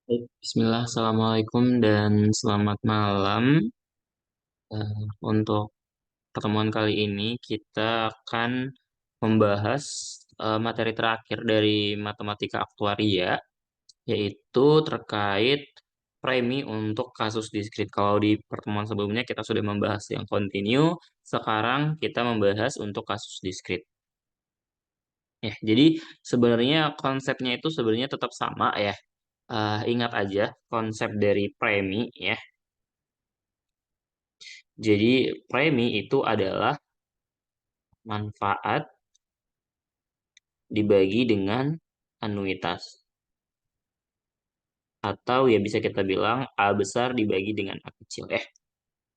Baik, Bismillah, Assalamualaikum dan selamat malam. Untuk pertemuan kali ini kita akan membahas materi terakhir dari matematika aktuaria, yaitu terkait premi untuk kasus diskrit. Kalau di pertemuan sebelumnya kita sudah membahas yang kontinu, sekarang kita membahas untuk kasus diskrit. Ya, jadi sebenarnya konsepnya itu sebenarnya tetap sama ya. Ingat aja konsep dari premi ya. Jadi premi itu adalah manfaat dibagi dengan anuitas. Atau ya bisa kita bilang A besar dibagi dengan A kecil ya.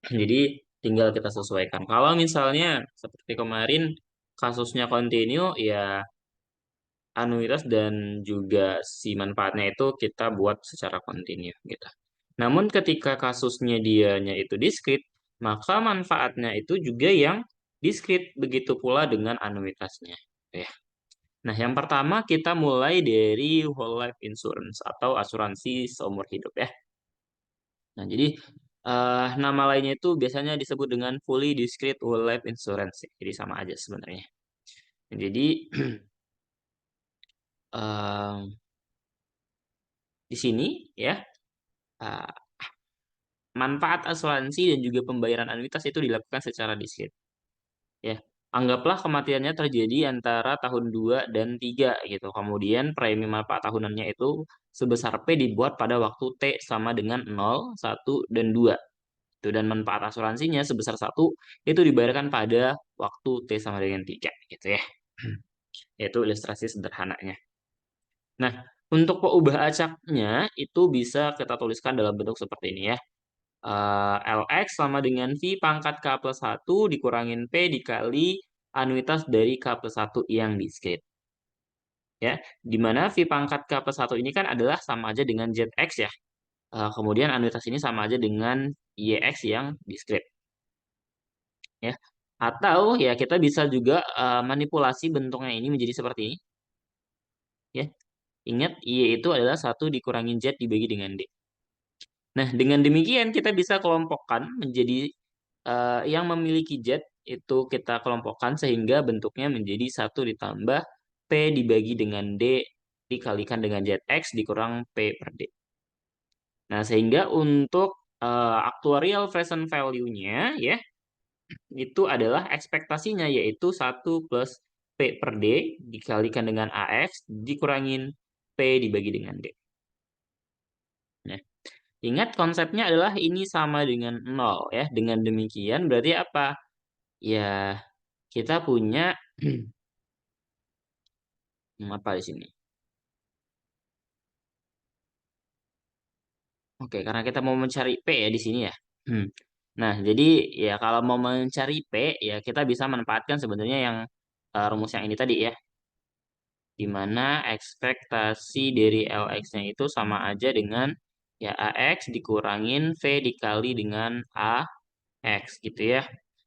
Jadi tinggal kita sesuaikan. Kalau misalnya seperti kemarin kasusnya kontinu ya anuitas dan juga si manfaatnya itu kita buat secara kontinu gitu. Namun ketika kasusnya dianya itu diskrit, maka manfaatnya itu juga yang diskrit, begitu pula dengan anuitasnya. Ya. Nah, yang pertama kita mulai dari whole life insurance atau asuransi seumur hidup ya. Nah, jadi nama lainnya itu biasanya disebut dengan fully discrete whole life insurance, ya. Jadi sama aja sebenarnya. Jadi eh, di sini ya eh, manfaat asuransi dan juga pembayaran anuitas itu dilakukan secara diskret. Ya, anggaplah kematiannya terjadi antara tahun 2 dan 3 gitu. Kemudian premi manfaat tahunannya itu sebesar P dibuat pada waktu T sama dengan 0, 1, dan 2. Itu dan manfaat asuransinya sebesar 1 itu dibayarkan pada waktu T sama dengan 3 gitu ya. Itu ilustrasi sederhananya. Nah, untuk pengubah acaknya itu bisa kita tuliskan dalam bentuk seperti ini ya. LX sama dengan V pangkat K plus 1 dikurangin P dikali anuitas dari K plus 1 yang diskrit. Ya, di mana V pangkat K plus 1 ini kan adalah sama aja dengan ZX ya. Kemudian anuitas ini sama aja dengan YX yang diskrit. Ya. Atau ya kita bisa juga manipulasi bentuknya ini menjadi seperti ini. Ya. Ingat, Y itu adalah 1 dikurangin Z dibagi dengan D. Nah, dengan demikian kita bisa kelompokkan menjadi yang memiliki Z itu kita kelompokkan sehingga bentuknya menjadi 1 ditambah P dibagi dengan D dikalikan dengan ZX dikurang P per D. Nah, sehingga untuk actuarial present value-nya ya itu adalah ekspektasinya yaitu 1 plus P per D dikalikan dengan AX dikurangin P dibagi dengan D. Nah, ingat konsepnya adalah ini sama dengan 0 ya. Dengan demikian berarti apa? Ya, kita punya apa di sini? Oke, karena kita mau mencari P ya di sini ya. Hmm. Nah, jadi ya kalau mau mencari P ya kita bisa manfaatkan sebenarnya yang rumus yang ini tadi ya. Di mana ekspektasi dari LX-nya itu sama aja dengan ya AX dikurangin V dikali dengan AX gitu ya.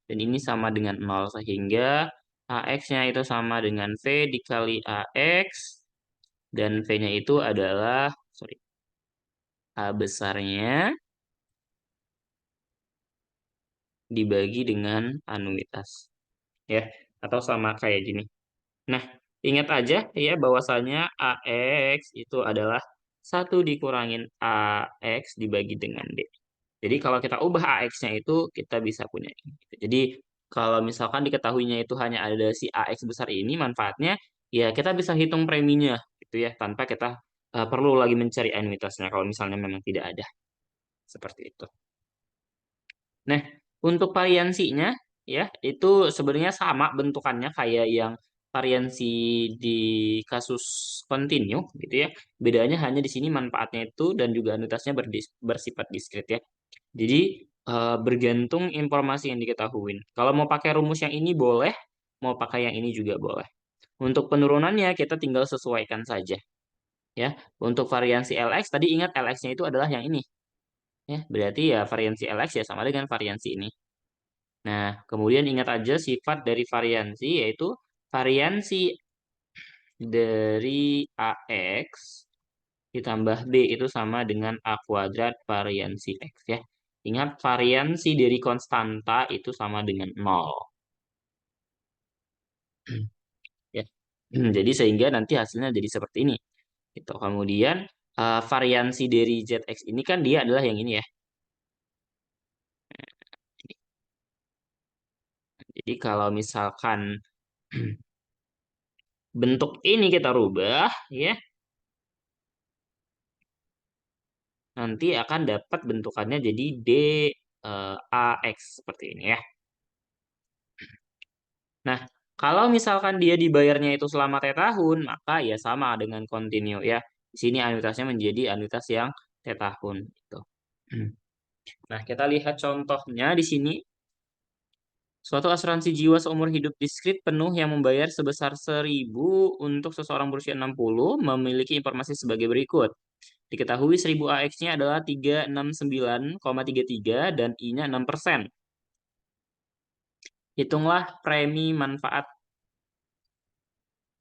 Dan ini sama dengan 0 sehingga AX-nya itu sama dengan V dikali AX dan V-nya itu adalah sorry A besarnya dibagi dengan anuitas ya atau sama kayak gini. Nah, ingat aja ya bahwasanya AX itu adalah 1 dikurangin AX dibagi dengan D. Jadi kalau kita ubah AX-nya itu kita bisa punya ini. Jadi kalau misalkan diketahuinya itu hanya ada si AX besar ini manfaatnya ya kita bisa hitung preminya gitu ya tanpa kita perlu lagi mencari anuitasnya kalau misalnya memang tidak ada seperti itu. Nah, untuk variansinya ya itu sebenarnya sama bentukannya kayak yang variansi di kasus kontinu gitu ya. Bedanya hanya di sini manfaatnya itu dan juga anuitasnya bersifat diskret ya. Jadi bergantung informasi yang diketahui. Kalau mau pakai rumus yang ini boleh, mau pakai yang ini juga boleh. Untuk penurunannya kita tinggal sesuaikan saja ya. Untuk variansi LX tadi ingat LX-nya itu adalah yang ini ya. Berarti ya variansi LX ya sama dengan variansi ini. Nah, kemudian ingat aja sifat dari variansi yaitu variansi dari AX ditambah B itu sama dengan A kuadrat variansi X ya. Ingat variansi dari konstanta itu sama dengan 0. Ya. Jadi sehingga nanti hasilnya jadi seperti ini. Gitu. Kemudian variansi dari ZX ini kan dia adalah yang ini ya. Jadi kalau misalkan bentuk ini kita rubah ya, nanti akan dapat bentukannya jadi DAX seperti ini ya. Nah, kalau misalkan dia dibayarnya itu selama T tahun, maka ya sama dengan kontinu ya. Di sini anuitasnya menjadi anuitas yang T tahun gitu. Nah, kita lihat contohnya di sini. Suatu asuransi jiwa seumur hidup diskrit penuh yang membayar sebesar 1.000 untuk seseorang berusia 60 memiliki informasi sebagai berikut. Diketahui 1.000 AX-nya adalah 369,33 dan I-nya 6%. Hitunglah premi manfaat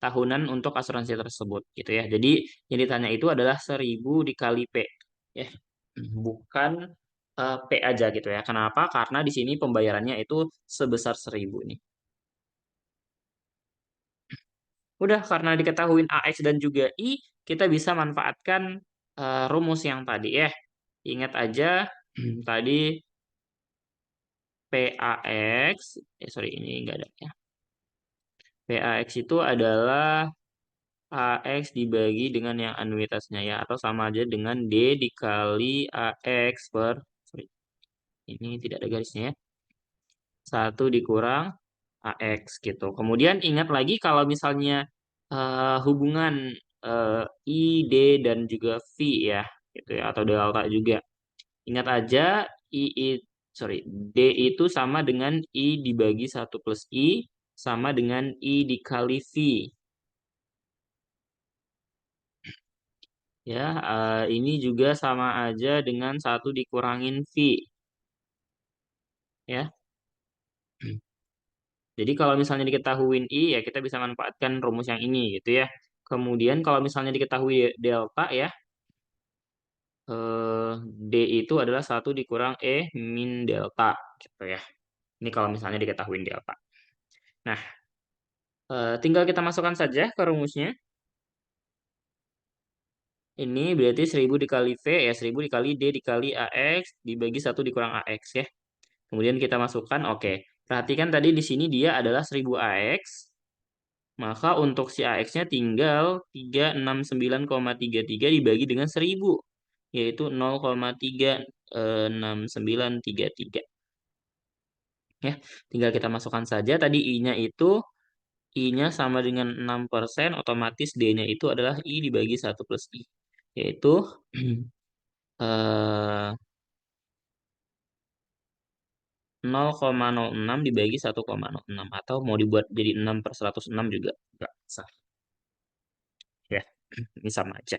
tahunan untuk asuransi tersebut gitu ya. Jadi yang ditanya itu adalah 1.000 dikali P ya. Bukan P aja gitu ya. Kenapa? Karena di sini pembayarannya itu sebesar 1.000 nih. Udah karena diketahui AX dan juga I, kita bisa manfaatkan rumus yang tadi ya. Ingat aja tadi PAX, sorry ini enggak ada ya. PAX itu adalah AX dibagi dengan yang anuitasnya ya, atau sama aja dengan D dikali AX per, sorry, ini tidak ada garisnya ya, 1 dikurang AX gitu. Kemudian ingat lagi kalau misalnya hubungan I, D, dan juga V ya, gitu ya, atau delta juga. Ingat aja sorry, D itu sama dengan I dibagi 1 plus I, sama dengan I dikali V. Ya, ini juga sama aja dengan 1 dikurangin V. Ya. Jadi kalau misalnya diketahuin I, ya kita bisa manfaatkan rumus yang ini gitu ya. Kemudian kalau misalnya diketahui delta ya, D itu adalah 1 dikurang E min delta gitu ya. Ini kalau misalnya diketahui delta. Nah, tinggal kita masukkan saja ke rumusnya. Ini berarti 1.000 dikali V ya, 1.000 dikali D dikali AX dibagi 1 dikurang AX ya. Kemudian kita masukkan, oke. Perhatikan tadi di sini dia adalah 1.000 AX. Maka untuk si AX-nya tinggal 369,33 dibagi dengan 1.000. Yaitu 0,36933. Ya, tinggal kita masukkan saja. Tadi I-nya itu, I-nya sama dengan 6%, otomatis D-nya itu adalah I dibagi 1 plus I. Yaitu eh, 0,06 dibagi 1,06 atau mau dibuat jadi 6 per 106 juga nggak sah ya, ini sama aja.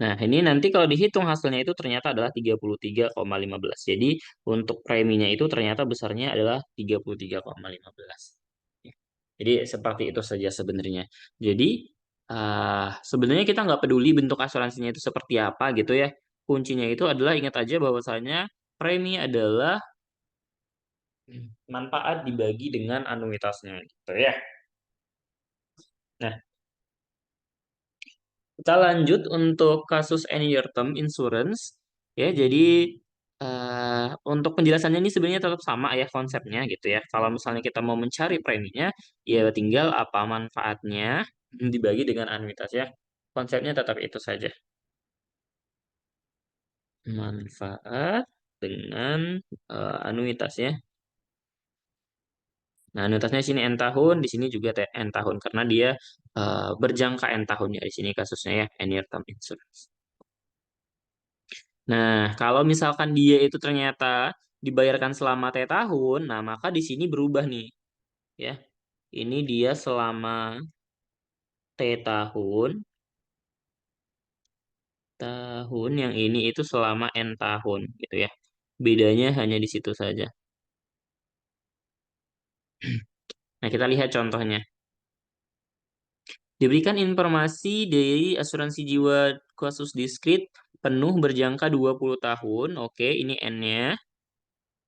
Nah, ini nanti kalau dihitung hasilnya itu ternyata adalah 33,15. Jadi untuk preminya itu ternyata besarnya adalah 33,15. Ya. Jadi seperti itu saja sebenarnya. Jadi sebenarnya kita nggak peduli bentuk asuransinya itu seperti apa gitu ya. Kuncinya itu adalah ingat aja bahwasanya premi adalah manfaat dibagi dengan anuitasnya gitu ya. Nah, kita lanjut untuk kasus any year term insurance ya. Jadi untuk penjelasannya ini sebenarnya tetap sama ya konsepnya gitu ya. Kalau misalnya kita mau mencari preminya, ya tinggal apa manfaatnya dibagi dengan anuitas ya. Konsepnya tetap itu saja. Manfaat dengan anuitas ya. Nah, anuitasnya di sini N tahun, di sini juga N tahun karena dia berjangka N tahun ya di sini kasusnya ya, N year term insurance. Nah, kalau misalkan dia itu ternyata dibayarkan selama T tahun, nah maka di sini berubah nih ya. Ini dia selama T tahun, tahun yang ini itu selama N tahun gitu ya. Bedanya hanya di situ saja. Nah, kita lihat contohnya. Diberikan informasi dari asuransi jiwa khusus diskrit penuh berjangka 20 tahun. Oke, ini N-nya.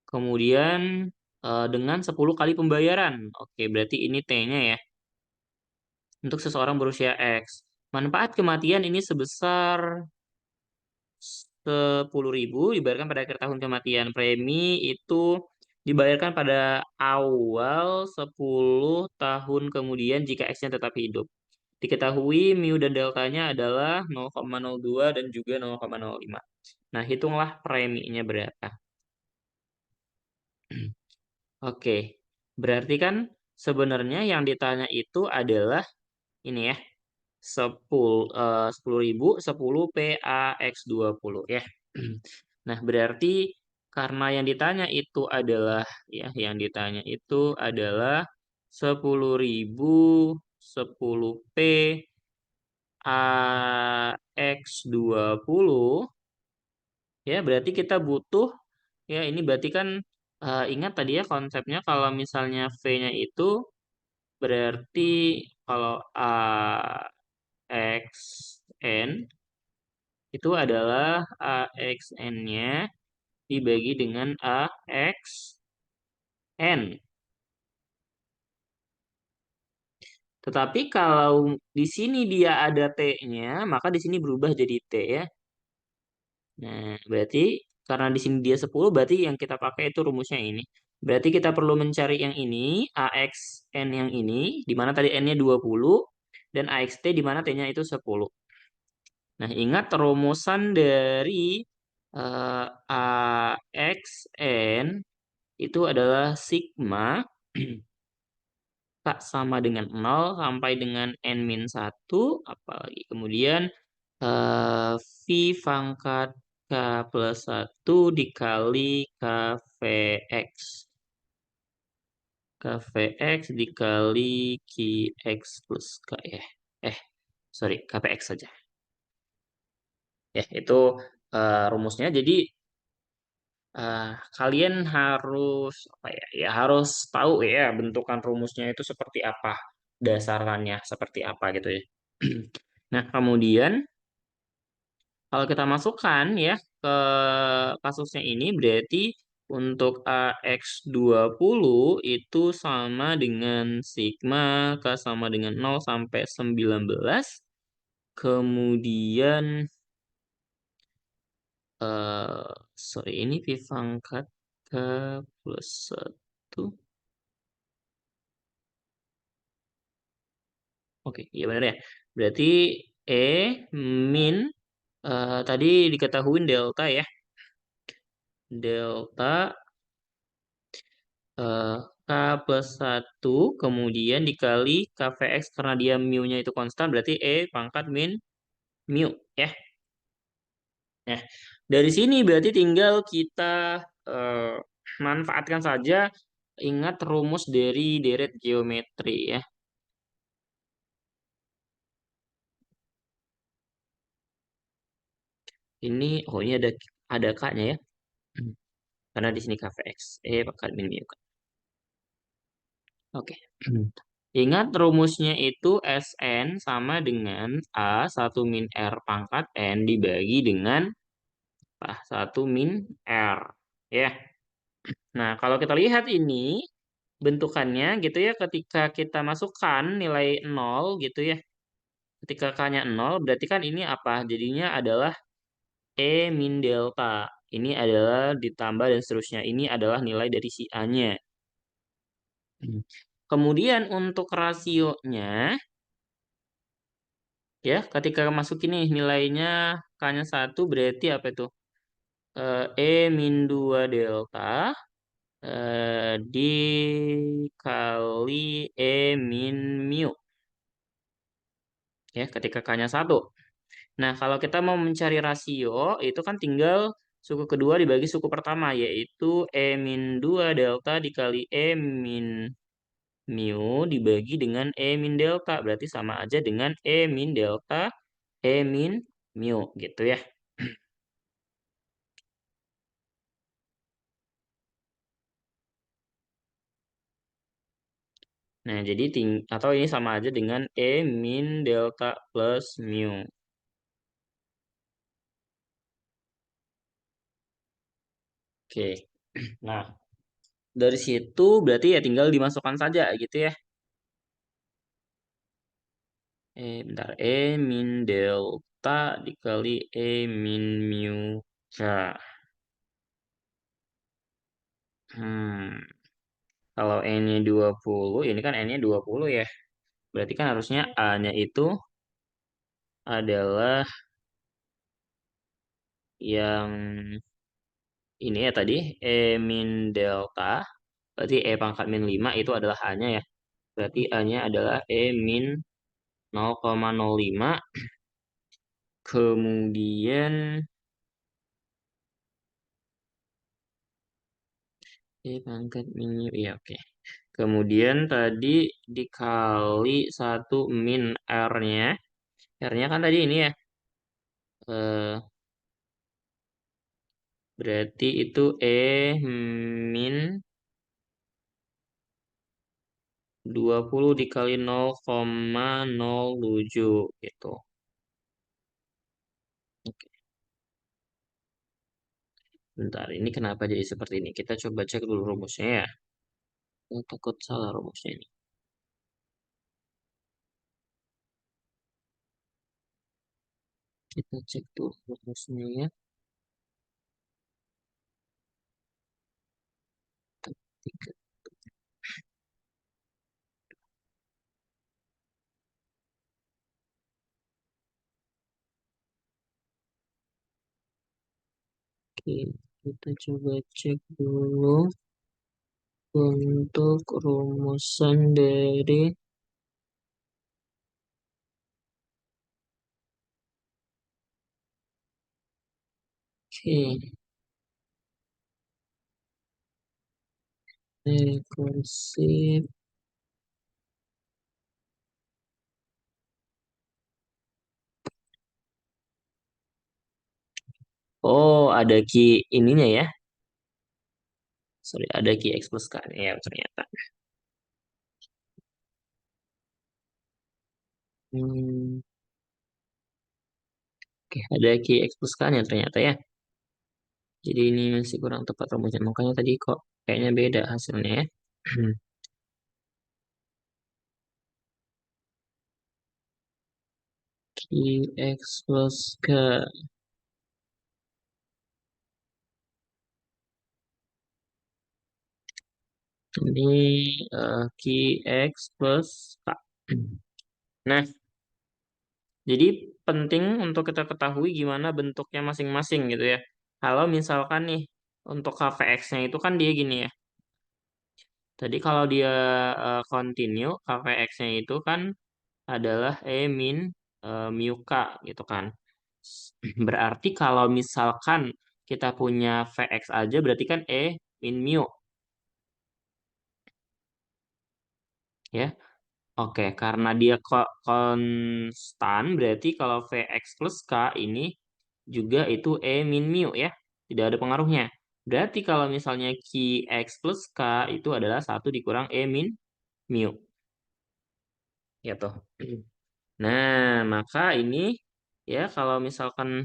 Kemudian dengan 10 kali pembayaran. Oke, berarti ini T-nya ya. Untuk seseorang berusia X. Manfaat kematian ini sebesar 10.000 dibayarkan pada akhir tahun kematian. Premi itu dibayarkan pada awal 10 tahun kemudian jika X-nya tetap hidup. Diketahui mu dan deltanya adalah 0,02 dan juga 0,05. Nah, hitunglah preminya berapa. Oke, berarti kan sebenarnya yang ditanya itu adalah ini ya, 10.000, 10 PAX20 ya. Nah, berarti karena yang ditanya itu adalah ya, yang ditanya itu adalah 10.000 10 P AX20 ya, berarti kita butuh ya, ini berarti kan ingat tadi ya konsepnya kalau misalnya V-nya itu berarti kalau AXN itu adalah AXN-nya dibagi dengan AXN. Tetapi kalau di sini dia ada T-nya, maka di sini berubah jadi T ya. Nah, berarti karena di sini dia 10, berarti yang kita pakai itu rumusnya ini. Berarti kita perlu mencari yang ini, AXN yang ini, di mana tadi N-nya 20, dan AXT di mana T-nya itu 10. Nah, ingat rumusan dari AXN itu adalah sigma K sama dengan 0 sampai dengan N-1, apalagi kemudian V pangkat K plus 1 dikali KVX. KVX dikali QX plus K ya. Sorry, KPX saja. Ya, itu rumusnya. Jadi kalian harus apa ya? Ya harus tahu ya bentukan rumusnya itu seperti apa, dasarannya seperti apa gitu ya. Nah, kemudian kalau kita masukkan ya ke kasusnya ini berarti untuk AX20 itu sama dengan sigma K sama dengan 0 sampai 19. Kemudian sorry, ini P pangkat K plus 1. Oke, iya benar ya. Berarti E min tadi diketahui delta ya. Delta eh, K plus 1 kemudian dikali KVX karena dia mu-nya itu konstan berarti E pangkat min mu ya. Nah, dari sini berarti tinggal kita eh, manfaatkan saja ingat rumus dari deret geometri ya. Ini ada K-nya ya. Karena di sini KVX. Pangkat min mu. Oke. Ingat rumusnya itu Sn sama dengan A 1 min R pangkat N dibagi dengan A1 min R. Ya. Nah, kalau kita lihat ini bentukannya gitu ya ketika kita masukkan nilai 0 gitu ya. Ketika K-nya 0 berarti kan ini apa? Jadinya adalah E min delta. Ini adalah ditambah dan seterusnya. Ini adalah nilai dari si A-nya. Kemudian untuk rasionya ya ketika masuk ini nilainya K-nya 1 berarti apa itu? E min 2 delta dikali E min mu ya ketika K-nya 1. Nah, kalau kita mau mencari rasio itu kan tinggal suku kedua dibagi suku pertama yaitu E min 2 delta dikali E min mu dibagi dengan E min delta berarti sama aja dengan E min delta E min mu gitu ya. Nah, jadi atau ini sama aja dengan E min delta plus mu. Oke. Nah, dari situ berarti ya tinggal dimasukkan saja gitu ya. Bentar. E min delta dikali E min mu. Ya. Hmm. Kalau N-nya 20, ini kan N-nya 20 ya. Berarti kan harusnya A-nya itu adalah yang ini ya tadi, E min delta. Berarti E pangkat min 5 itu adalah A-nya ya. Berarti A-nya adalah E min 0,05. Kemudian E pangkat min, iya oke. Kemudian tadi dikali 1 min R-nya. R-nya kan tadi ini ya. Eh, berarti itu E min 20 dikali 0,07 gitu. Oke, bentar. Ini kenapa jadi seperti ini? Kita coba cek dulu rumusnya ya. Saya takut salah rumusnya ini. Kita cek tuh rumusnya ya. Tiga. Oke, kita coba cek dulu untuk rumusan dari oke, rekursif. Oh, ada key ininya ya. Sorry, ada key X plus K ya ternyata. Hmm, oke, ada key X plus K-nya ternyata ya. Jadi ini masih kurang tepat rumusnya. Makanya tadi kok kayaknya beda hasilnya ya. X plus K. Ini X plus K. Nah, jadi penting untuk kita ketahui gimana bentuknya masing-masing gitu ya. Kalau misalkan nih, untuk KVX-nya itu kan dia gini ya. Tadi kalau dia continue, KVX-nya itu kan adalah E min mu K gitu kan. Berarti kalau misalkan kita punya Vx aja berarti kan E min mu ya. Oke, karena dia konstan berarti kalau Vx plus K ini juga itu E min mu ya. Tidak ada pengaruhnya. Berarti kalau misalnya Qx plus K itu adalah satu dikurang E min mu. Ya toh. Nah, maka ini ya kalau misalkan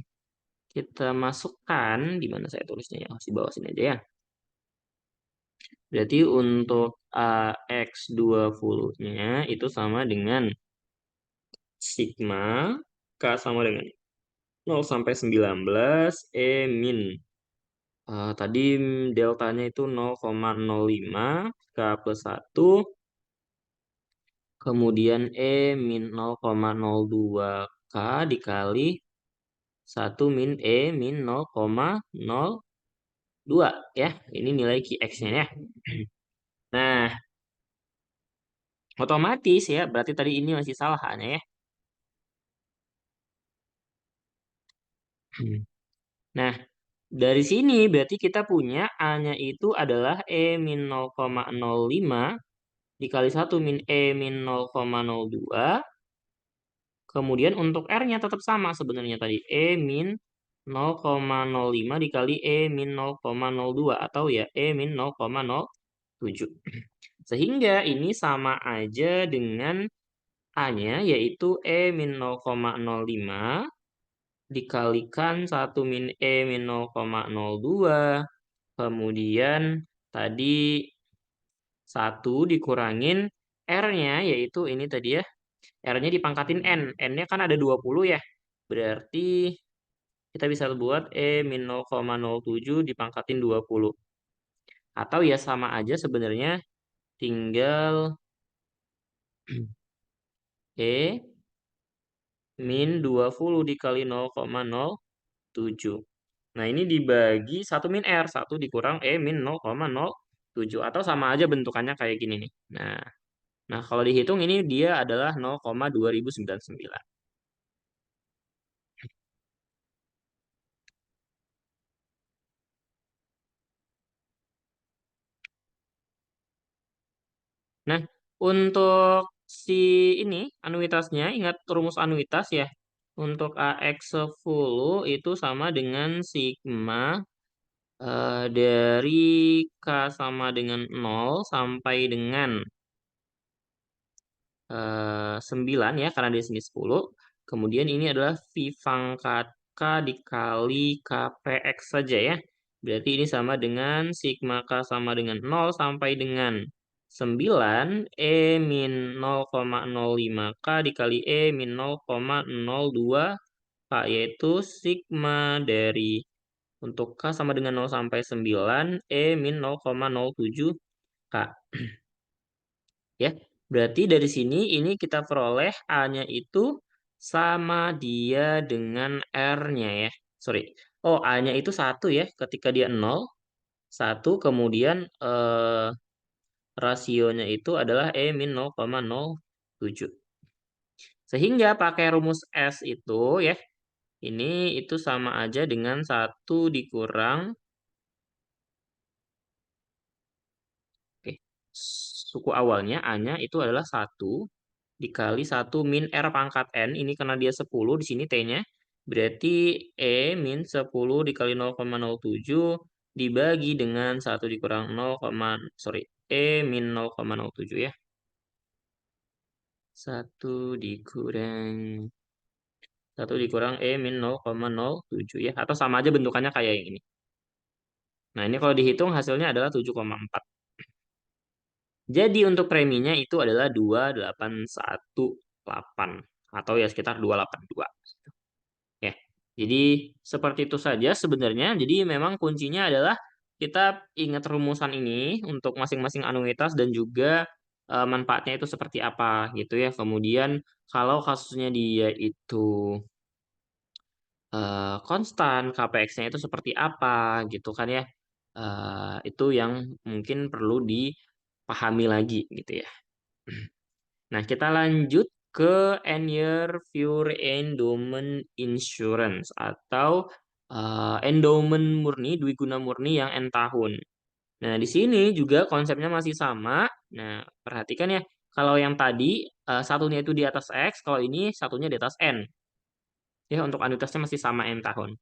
kita masukkan di mana saya tulisnya ya, di bawah sini aja ya. Berarti untuk AX20-nya itu sama dengan sigma K sama dengan 0 sampai 19 E min. Tadi deltanya itu 0,05 K plus 1. Kemudian E min 0,02 K dikali 1 min E min 0,02 ya. Ini nilai Qx-nya ya. Nah, otomatis ya, berarti tadi ini masih salah hanya ya. Nah, dari sini berarti kita punya A-nya itu adalah E min 0,05 dikali 1 min E min 0,02. Kemudian untuk R-nya tetap sama sebenarnya tadi. E min 0,05 dikali E min 0,02 atau ya E min 0,02. 7. Sehingga ini sama aja dengan A-nya yaitu E min 0,05 dikalikan 1 min E min 0,02. Kemudian tadi 1 dikurangin R-nya yaitu ini tadi ya. R-nya dipangkatin N. N-nya kan ada 20 ya. Berarti kita bisa buat E min 0,07 dipangkatin 20. Atau ya sama aja sebenarnya tinggal E min 20 dikali 0,07. Nah, ini dibagi 1 min R. 1 dikurang E min 0,07. Atau sama aja bentukannya kayak gini nih. Nah, kalau dihitung ini dia adalah 0,2099. Nah, untuk si ini anuitasnya, ingat rumus anuitas ya. Untuk AX 10 itu sama dengan sigma dari K sama dengan 0 sampai dengan 9 ya, karena di sini 10. Kemudian ini adalah V pangkat K dikali KPX saja ya. Berarti ini sama dengan sigma K sama dengan 0 sampai dengan 9 E min 0,05 K dikali E min 0,02 K, yaitu sigma dari untuk K sama dengan 0 sampai 9 E min 0,07 K. Ya, berarti dari sini ini kita peroleh A-nya itu sama dia dengan R-nya ya. Sorry. Oh, A-nya itu 1 ya ketika dia 0. 1 kemudian rasionya itu adalah E min 0,07. Sehingga pakai rumus S itu ya, ini itu sama aja dengan 1 dikurang, oke, suku awalnya A-nya itu adalah 1 dikali 1 min R pangkat N. Ini karena dia 10, di sini T-nya. Berarti E min 10 dikali 0,07 dibagi dengan 1 dikurang 0, sorry, E min 0,07 ya. 1 dikurang E min 0,07 ya. Atau sama aja bentukannya kayak yang ini. Nah, ini kalau dihitung hasilnya adalah 7,4. Jadi untuk preminya itu adalah 2818 atau ya sekitar 282. Ya. Jadi seperti itu saja sebenarnya. Jadi memang kuncinya adalah kita ingat rumusan ini untuk masing-masing anuitas dan juga manfaatnya itu seperti apa gitu ya. Kemudian kalau kasusnya dia itu konstan, KPX-nya itu seperti apa gitu kan ya. Itu yang mungkin perlu dipahami lagi gitu ya. Nah, kita lanjut ke End-Year Pure Endowment Insurance atau endowment murni, dwiguna murni yang N tahun. Nah, di sini juga konsepnya masih sama. Nah, perhatikan ya, kalau yang tadi satunya itu di atas X, kalau ini satunya di atas N. Ya, untuk anuitasnya masih sama N tahun.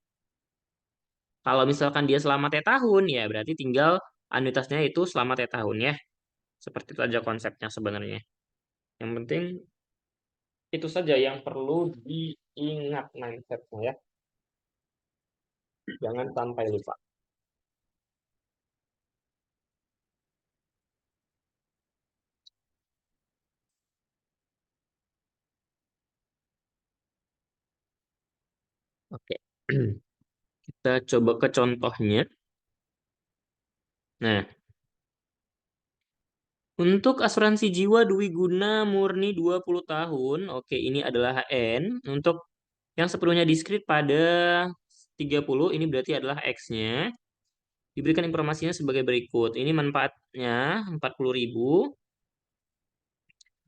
Kalau misalkan dia selama T tahun, ya berarti tinggal anuitasnya itu selama T tahun ya. Seperti itu aja konsepnya sebenarnya. Yang penting itu saja yang perlu diingat mindsetnya ya. Jangan sampai lupa. Oke. Kita coba ke contohnya. Nah, untuk asuransi jiwa Dwi Guna murni 20 tahun, oke ini adalah HN. Untuk yang sepenuhnya diskrit pada 30, ini berarti adalah X-nya. Diberikan informasinya sebagai berikut. Ini manfaatnya 40.000.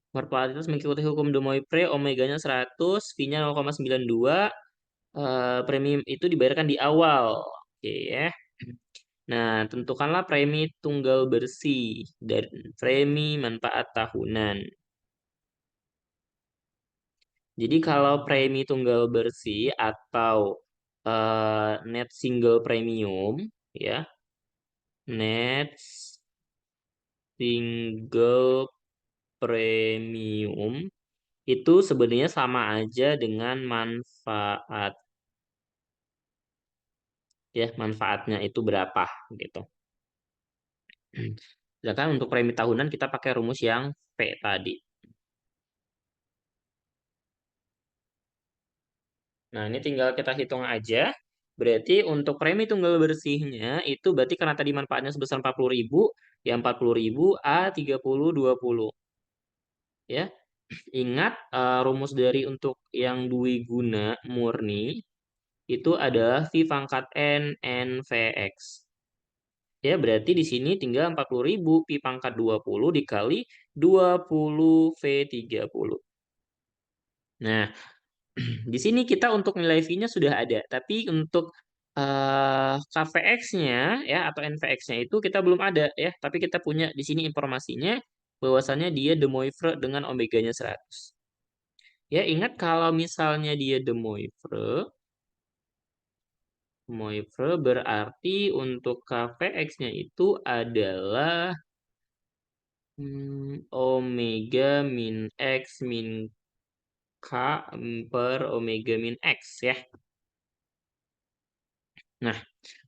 Mortalitas mengikuti hukum de Moivre, omeganya 100, V-nya 0,92. Premi itu dibayarkan di awal. Oke ya. Nah, tentukanlah premi tunggal bersih dan premi manfaat tahunan. Jadi kalau premi tunggal bersih atau net single premium ya, net single premium itu sebenarnya sama aja dengan manfaat, ya, manfaatnya itu berapa gitu. Sedangkan untuk premi tahunan kita pakai rumus yang P tadi. Nah, ini tinggal kita hitung aja. Berarti untuk premi tunggal bersihnya itu berarti karena tadi manfaatnya sebesar 40.000, ya 40.000 A 30 20. Ya. Ingat rumus dari untuk yang dwiguna murni itu adalah V pangkat N NVX. Ya, berarti di sini tinggal 40.000 pi pangkat 20 dikali 20 V30. Nah, di sini kita untuk nilai V-nya sudah ada, tapi untuk KVX-nya ya atau NVX-nya itu kita belum ada ya, tapi kita punya di sini informasinya bahwasannya dia De Moivre dengan omeganya 100. Ya, ingat kalau misalnya dia De Moivre, berarti untuk KVX-nya itu adalah omega min X min K per omega min X ya. Nah,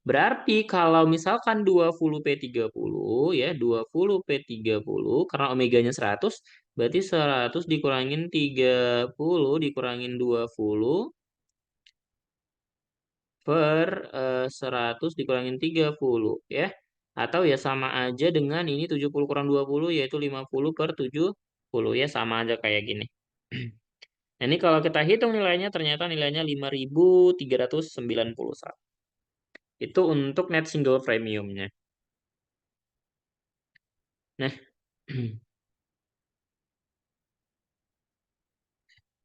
berarti kalau misalkan 20P30 ya, 20P30 karena omeganya 100, berarti 100 dikurangin 30 dikurangin 20 per 100 dikurangin 30 ya. Atau ya sama aja dengan ini 70 kurang 20 yaitu 50 per 70 ya, sama aja kayak gini. Nah, ini kalau kita hitung nilainya ternyata nilainya 5.391. Itu untuk net single premiumnya. Nah,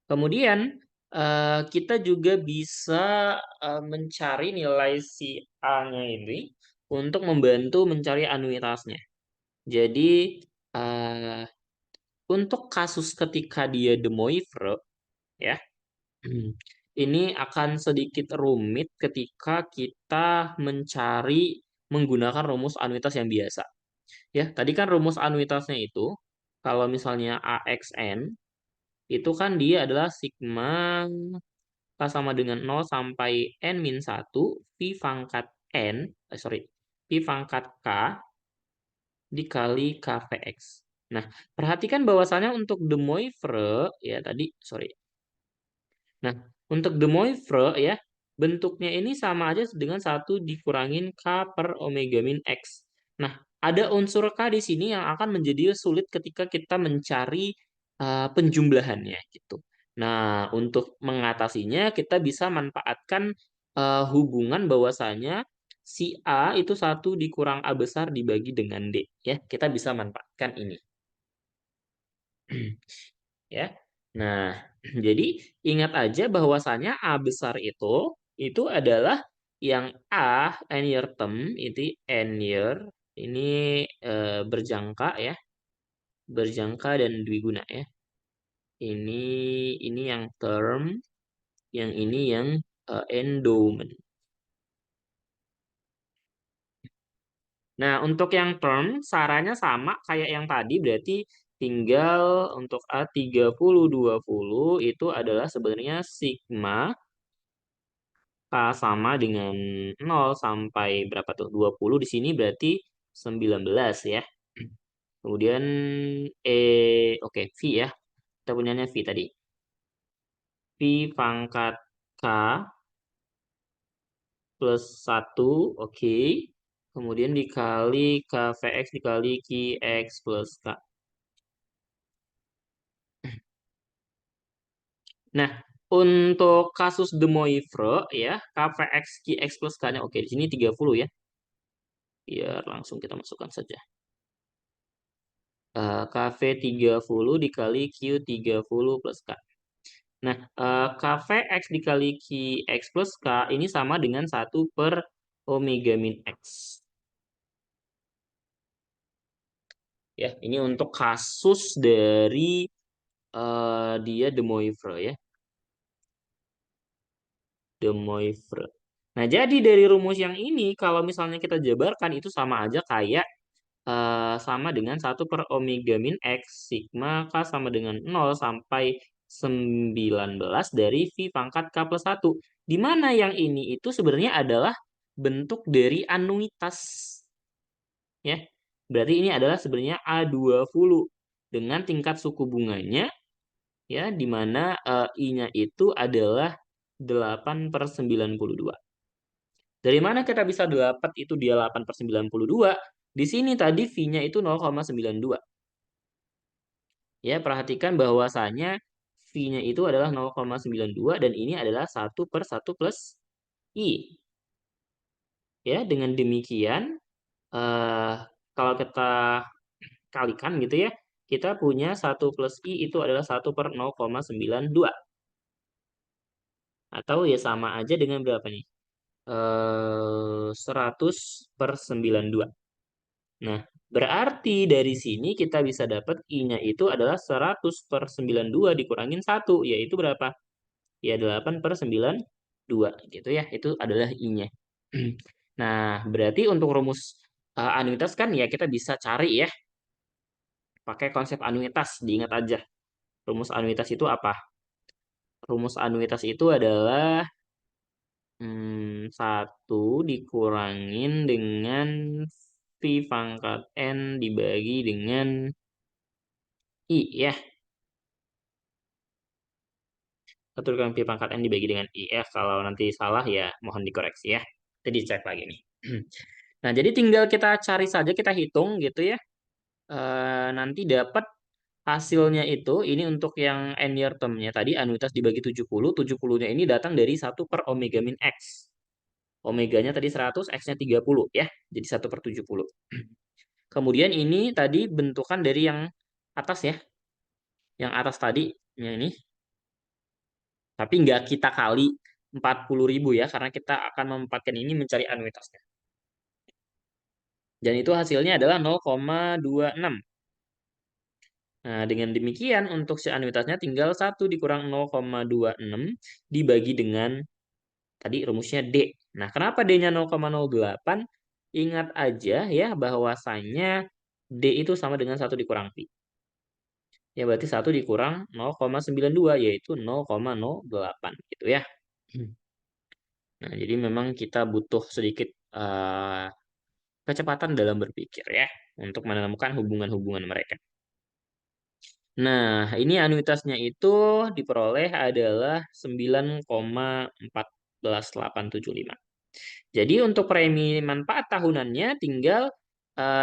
kemudian kita juga bisa mencari nilai si A-nya ini untuk membantu mencari anuitasnya. Jadi eh, untuk kasus ketika dia De Moivre ya, ini akan sedikit rumit ketika kita mencari menggunakan rumus anuitas yang biasa. Ya, tadi kan rumus anuitasnya itu kalau misalnya AXN itu kan dia adalah sigma K sama dengan 0 sampai N min 1 V pangkat N, V pangkat K dikali KVX. Nah, perhatikan bahwasannya untuk De Moivre, ya tadi, Nah, untuk De Moivre, ya, bentuknya ini sama aja dengan 1 dikurangin K per omega min X. Nah, ada unsur K di sini yang akan menjadi sulit ketika kita mencari penjumlahannya, gitu. Nah, untuk mengatasinya kita bisa manfaatkan hubungan bahwasanya si A itu 1 dikurang A besar dibagi dengan D. Ya, kita bisa manfaatkan ini. Ya. Nah, jadi ingat aja bahwasanya A besar itu adalah yang A n-year term, itu n-year ini berjangka ya, berjangka dan dwiguna ya. Ini yang term, yang ini yang endowment. Nah, untuk yang term sarannya sama kayak yang tadi, berarti tinggal untuk A30 20 itu adalah sebenarnya sigma K sama dengan 0 sampai berapa tuh? 20 di sini berarti 19 ya. Kemudian oke, V ya. Kita punyanya V tadi. V pangkat K plus 1, oke. Kemudian dikali KVX dikali QX plus K. Nah, untuk kasus De Moivre ya, KVX QX plus K-nya oke, di sini 30 ya. Biar langsung kita masukkan saja. KV30 dikali Q30 plus K. Nah, KVX dikali QX plus K ini sama dengan 1 per omega min X. Ya, ini untuk kasus dari dia De Moivre ya. De Moivre. Nah, jadi dari rumus yang ini, kalau misalnya kita jabarkan, itu sama aja kayak sama dengan 1 per omega min X, sigma K sama dengan 0 sampai 19 dari V pangkat K plus 1. Di mana yang ini itu sebenarnya adalah bentuk dari anuitas. Ya, berarti ini adalah sebenarnya A20 dengan tingkat suku bunganya, ya, di mana I-nya itu adalah 8/92. Dari mana kita bisa dapat itu dia 8/92? Di sini tadi V-nya itu 0,92. Ya, perhatikan bahwasanya V-nya itu adalah 0,92 dan ini adalah 1/1 plus I. Ya, dengan demikian, eh, kalau kita kalikan gitu ya, kita punya 1 plus I itu adalah 1/0,92. Atau ya sama aja dengan berapa nih? 100/92. Nah, berarti dari sini kita bisa dapat I-nya itu adalah 100/92 dikurangin 1, yaitu berapa? Ya 8/92 gitu ya. Itu adalah I-nya. Nah, berarti untuk rumus anuitas kan ya kita bisa cari ya. Pakai konsep anuitas, diingat aja. Rumus anuitas itu apa? Rumus anuitas itu adalah 1 dikurangin dengan V pangkat N dibagi dengan I ya. 1 dikurangin V pangkat N dibagi dengan I ya. Kalau nanti salah ya mohon dikoreksi ya. Jadi cek lagi nih. Nah, jadi tinggal kita cari saja, kita hitung gitu ya. Nanti dapat hasilnya itu, ini untuk yang n-year term-nya tadi, anuitas dibagi 70, 70-nya ini datang dari 1 per omega min X. Omeganya tadi 100, X-nya 30 ya, jadi 1/70. Kemudian ini tadi bentukan dari yang atas ya, yang atas tadi, ini. Tapi nggak kita kali 40.000 ya, karena kita akan memanfaatkan ini mencari anuitasnya. Dan itu hasilnya adalah 0,26. Nah, dengan demikian untuk si anuitasnya tinggal 1 dikurang 0,26 dibagi dengan tadi rumusnya D. Nah, kenapa D-nya 0,08? Ingat aja ya bahwasanya D itu sama dengan 1 dikurang Pi. Ya berarti 1 dikurang 0,92 yaitu 0,08 gitu ya. Nah, jadi memang kita butuh sedikit kecepatan dalam berpikir ya untuk menemukan hubungan-hubungan mereka. Nah, ini anuitasnya itu diperoleh adalah 9,14875. Jadi untuk premi manfaat tahunannya tinggal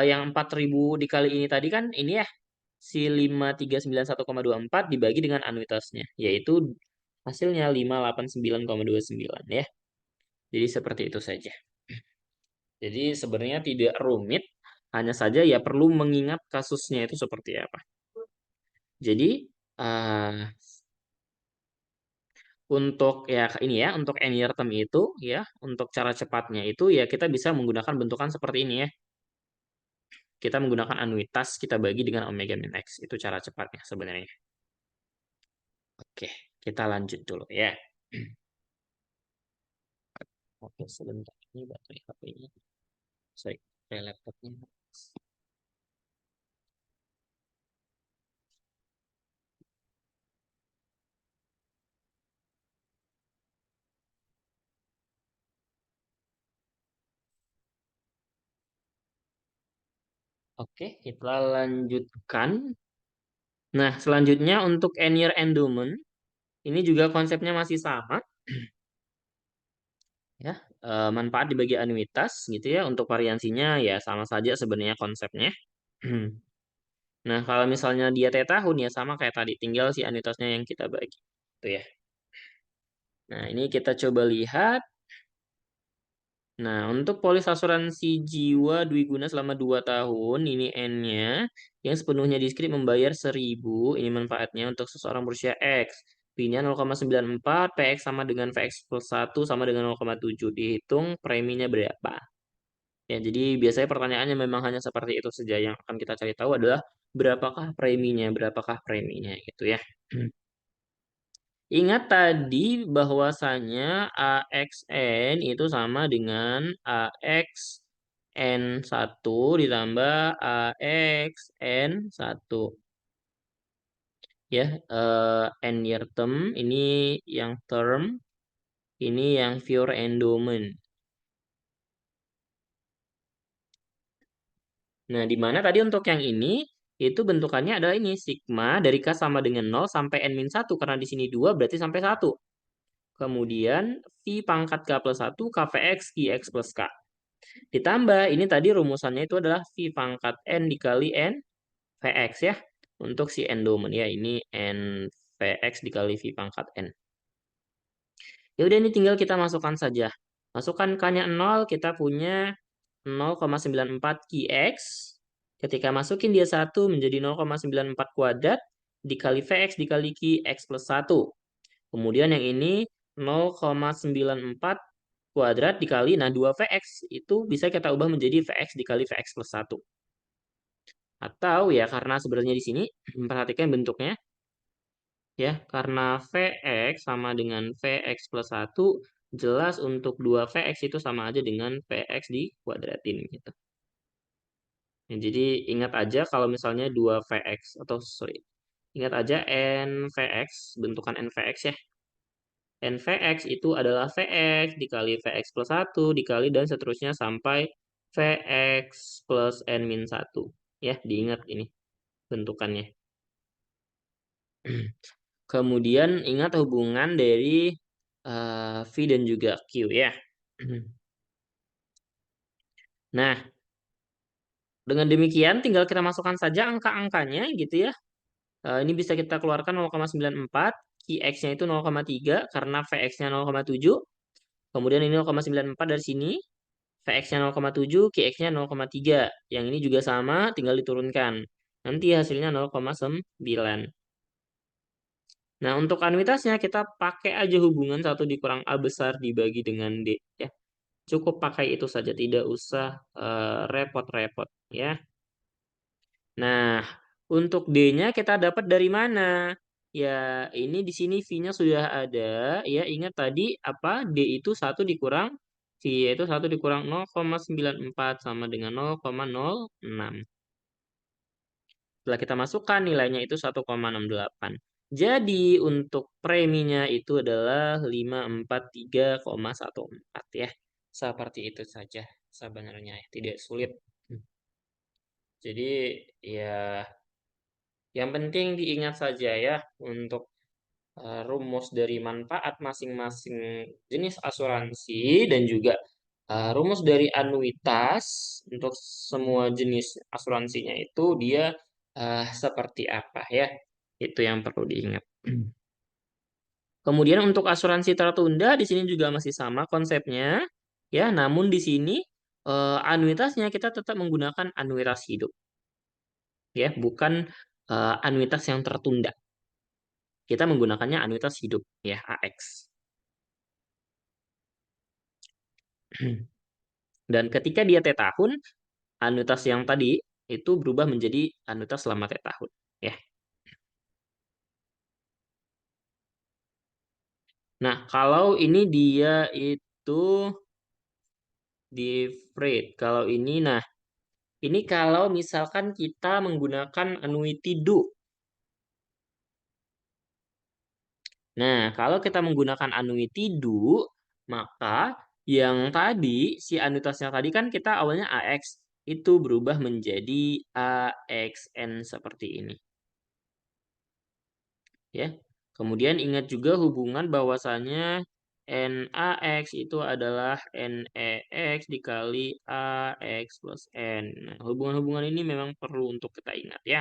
yang 4.000 dikali ini tadi kan ini ya, si 5.391,24 dibagi dengan anuitasnya, yaitu hasilnya 589,29 ya. Jadi seperti itu saja. Jadi sebenarnya tidak rumit, hanya saja ya perlu mengingat kasusnya itu seperti apa. Jadi untuk ya ini ya, untuk n-year term itu ya, untuk cara cepatnya itu ya kita bisa menggunakan bentukan seperti ini ya. Kita menggunakan anuitas, kita bagi dengan omega min X. Itu cara cepatnya sebenarnya. Oke, kita lanjut dulu ya. Oke, sebentar. Ini baterai HP-nya. Sorry, baterai laptopnya. Oke, kita lanjutkan. Nah, selanjutnya untuk n-year endowment, ini juga konsepnya masih sama. Ya, manfaat dibagi anuitas gitu ya. Untuk variansinya ya sama saja sebenarnya konsepnya. Nah, kalau misalnya dia T tahun ya sama kayak tadi, tinggal si anuitasnya yang kita bagi. Itu ya. Nah, ini kita coba lihat. Nah, untuk polis asuransi jiwa Dwiguna selama 2 tahun, ini N-nya, yang sepenuhnya diskrit membayar 1.000, ini manfaatnya untuk seseorang berusia X. P-nya 0,94, PX sama dengan VX plus 1 sama dengan 0,7. Dihitung preminya berapa. Ya, jadi biasanya pertanyaannya memang hanya seperti itu saja. Yang akan kita cari tahu adalah berapakah preminya gitu ya. Ingat tadi bahwasanya AXN itu sama dengan AX N1 ditambah AX N1. Ya, N year term, ini yang term, ini yang pure endowment. Nah, di mana tadi untuk yang ini, itu bentukannya adalah ini, sigma dari K sama dengan 0 sampai N-1, karena di sini 2 berarti sampai 1. Kemudian, V pangkat K plus 1, KVX, QX plus K. Ditambah, ini tadi rumusannya itu adalah V pangkat N dikali N VX ya. Untuk si endowment ya, ini N VX dikali V pangkat N. Ya udah ini tinggal kita masukkan saja. Masukkan K-nya 0, kita punya 0,94 QX. Ketika masukin dia 1 menjadi 0,94 kuadrat dikali VX dikali QX plus 1. Kemudian yang ini 0,94 kuadrat dikali, nah 2VX itu bisa kita ubah menjadi VX dikali VX plus 1. Atau ya karena sebenarnya di sini, perhatikan bentuknya. Ya, karena VX sama dengan VX plus 1, jelas untuk 2VX itu sama aja dengan VX dikuadratin gitu. Ya, jadi ingat aja kalau misalnya 2VX, atau sorry, ingat aja NVX, bentukan NVX ya. NVX itu adalah VX dikali VX plus 1 dikali dan seterusnya sampai VX plus N-1. Ya, diingat ini bentukannya. Kemudian ingat hubungan dari V dan juga Q ya. Nah, dengan demikian tinggal kita masukkan saja angka-angkanya gitu ya. Ini bisa kita keluarkan 0,94, QX-nya itu 0,3 karena VX-nya 0,7. Kemudian ini 0,94 dari sini, VX-nya 0,7, QX-nya 0,3. Yang ini juga sama, tinggal diturunkan. Nanti hasilnya 0,9. Nah, untuk anuitasnya kita pakai aja hubungan 1 dikurang A besar dibagi dengan D. Ya. Cukup pakai itu saja, tidak usah repot-repot. Ya. Nah, untuk D-nya kita dapat dari mana? Ya, ini di sini V-nya sudah ada. Ya, ingat tadi apa? D itu 1 dikurang V, yaitu 1 dikurang 0,94 sama dengan 0,06. Setelah kita masukkan nilainya itu 1,68. Jadi untuk preminya itu adalah 543,14 ya. Seperti itu saja sebenarnya, tidak sulit. Jadi ya yang penting diingat saja ya untuk rumus dari manfaat masing-masing jenis asuransi dan juga rumus dari anuitas untuk semua jenis asuransinya itu dia seperti apa ya. Itu yang perlu diingat. Kemudian untuk asuransi tertunda di sini juga masih sama konsepnya ya, namun di sini anuitasnya kita tetap menggunakan anuitas hidup ya, bukan anuitas yang tertunda. Kita menggunakannya anuitas hidup ya, AX. Dan ketika dia T tahun, anuitas yang tadi itu berubah menjadi anuitas selama T tahun ya. Nah, kalau ini dia itu di Freight. Kalau ini nah, ini kalau misalkan kita menggunakan annuity do. Nah, kalau kita menggunakan annuity do, maka yang tadi, si anuitasnya tadi kan kita awalnya AX, itu berubah menjadi AXN seperti ini. Ya. Kemudian ingat juga hubungan bahwasannya NAX itu adalah NEX dikali AX plus N. Nah, hubungan-hubungan ini memang perlu untuk kita ingat ya.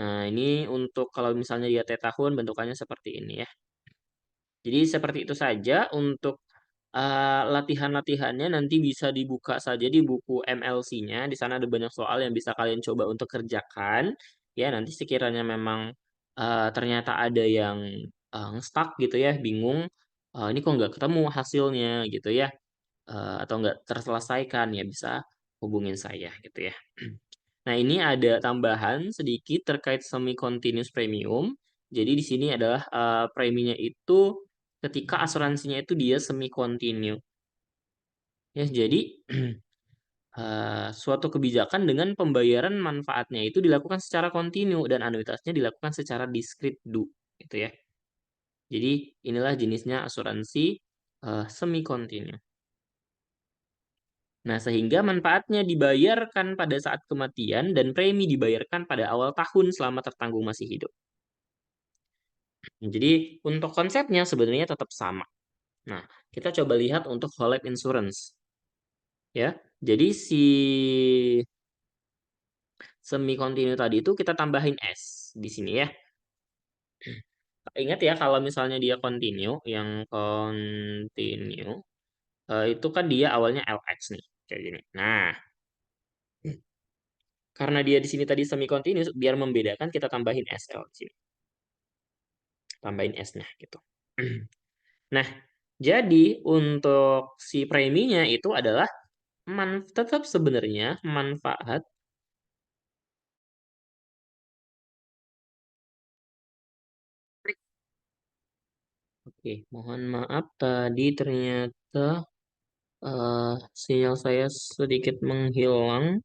Nah, ini untuk kalau misalnya dia T tahun bentukannya seperti ini ya. Jadi seperti itu saja untuk latihan-latihannya nanti bisa dibuka saja di buku MLC-nya. Di sana ada banyak soal yang bisa kalian coba untuk kerjakan. Ya, nanti sekiranya memang ternyata ada yang stuck gitu ya, bingung, ini kok nggak ketemu hasilnya gitu ya, atau nggak terselesaikan ya bisa hubungin saya gitu ya. Nah, ini ada tambahan sedikit terkait semi continuous premium. Jadi di sini adalah preminya itu ketika asuransinya itu dia semi continue. Ya, jadi suatu kebijakan dengan pembayaran manfaatnya itu dilakukan secara kontinu dan anuitasnya dilakukan secara diskrit gitu ya. Jadi inilah jenisnya asuransi semi kontinu. Nah, sehingga manfaatnya dibayarkan pada saat kematian dan premi dibayarkan pada awal tahun selama tertanggung masih hidup. Jadi untuk konsepnya sebenarnya tetap sama. Nah, kita coba lihat untuk whole life insurance. Ya, jadi si semi kontinu tadi itu kita tambahin S di sini ya. Ingat ya kalau misalnya dia continue, yang continue itu kan dia awalnya LX nih, kayak gini. Nah, karena dia di sini tadi semi continuous, biar membedakan kita tambahin SL di sini. Tambahin S-nya gitu. Nah, jadi untuk si preminya itu adalah tetap sebenarnya manfaat. Oke, mohon maaf tadi ternyata sinyal saya sedikit menghilang.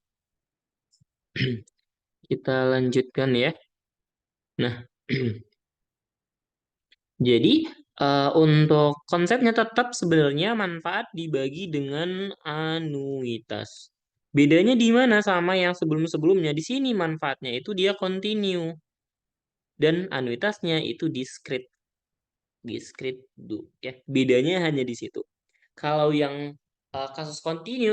Kita lanjutkan ya. Nah, jadi untuk konsepnya tetap sebenarnya manfaat dibagi dengan anuitas. Bedanya di mana sama yang sebelum-sebelumnya? Di sini manfaatnya itu dia continue dan anuitasnya itu discrete. Discrete do ya. Bedanya hanya di situ. Kalau yang kasus continue